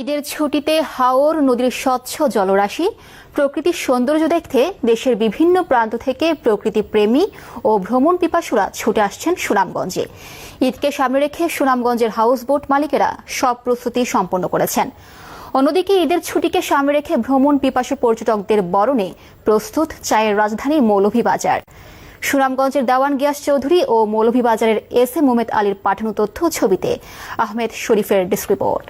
ঈদের ছুটিতে হাওর নদীর স্বচ্ছ জলরাশি, প্রকৃতির সৌন্দর্য দেখতে দেশের বিভিন্ন প্রান্ত থেকে প্রকৃতি প্রেমী ও ভ্রমণ পিপাসুরা ছুটে আসছেন সুনামগঞ্জে। ঈদকে সামনে রেখে সুনামগঞ্জের হাউসবোট মালিকেরা সব প্রস্তুতি সম্পন্ন করেছেন। অন্যদিকে ঈদের ছুটিকে সামনে রেখে ভ্রমণ পিপাসু পর্যটকদের বরণে প্রস্তুত চায়ের রাজধানী মৌলভীবাজার। সুনামগঞ্জের দেওয়ান গিয়াস চৌধুরী ও মৌলভীবাজারের এস এ মোহাম্মদ আলীর পাঠানো তথ্য ছবিতে আহমেদ শরীফের ডেস্ক রিপোর্ট।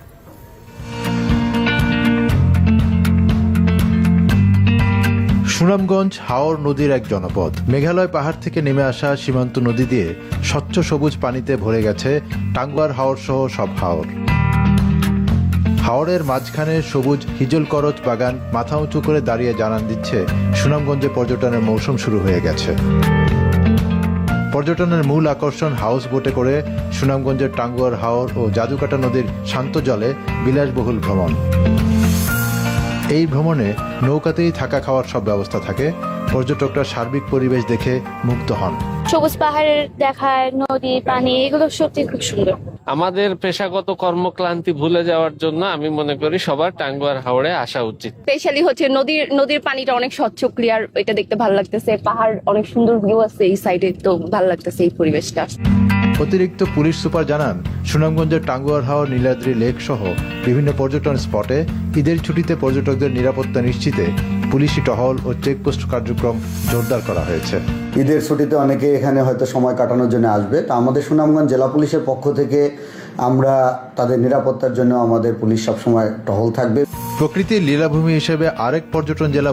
সুনামগঞ্জ হাওর নদীর এক জনপদ। মেঘালয় পাহাড় থেকে নেমে আসা সীমান্ত নদী দিয়ে স্বচ্ছ সবুজ পানিতে ভরে গেছে টাঙ্গুয়ার হাওর সহ সব হাওর। হাওরের মাঝখানে সবুজ হিজল করচ বাগান মাথা উঁচু করে দাঁড়িয়ে জানান দিচ্ছে সুনামগঞ্জে পর্যটনের মৌসুম শুরু হয়ে গেছে। পর্যটনের মূল আকর্ষণ হাউস বোটে করে সুনামগঞ্জের টাঙ্গুয়ার হাওর ও জাদুকাটা নদীর শান্ত জলে বিলাসবহুল ভ্রমণ। এই ভ্রমণে নৌকাতেই থাকা খাওয়ার সব ব্যবস্থা থাকে। পর্যটকরা সার্বিক পরিবেশ দেখে মুগ্ধ হন। সবুজ পাহাড়ের দেখায়, নদী, পানি, এগুলো সত্যি খুব সুন্দর। আমাদের পেশাগত কর্মক্লান্তি ভুলে যাওয়ার জন্য আমি মনে করি সবার টাঙ্গুয়ার হাওরে আসা উচিত। স্পেশালি হচ্ছে নদীর পানিটা অনেক স্বচ্ছ, ক্লিয়ার, এটা দেখতে ভালো লাগতেছে। পাহাড় অনেক সুন্দর ভিউ আছে এই সাইডে, তো ভালো লাগতেছে এই পরিবেশটা। অতিরিক্ত পুলিশ সুপার জানান, সুনামগঞ্জের টাঙ্গুয়ার হাওর, নীলাদ্রি লেক সহ বিভিন্ন পর্যটন স্পটে ঈদের ছুটিতে পর্যটকদের নিরাপত্তা নিশ্চিতে পুলিশি টহল ও চেকপোস্ট কার্যক্রম জোরদার করা হয়েছে। ঈদের ছুটিতে অনেকে এখানে হয়তো সময় কাটানোর জন্য আসবে, তা আমাদের সুনামগঞ্জ জেলা পুলিশের পক্ষ থেকে আমরা তাদের নিরাপত্তার জন্য আমাদের পুলিশ সবসময় টহল থাকবে। প্রকৃতির লীলাভূমি হিসেবে আরেক পর্যটন জেলা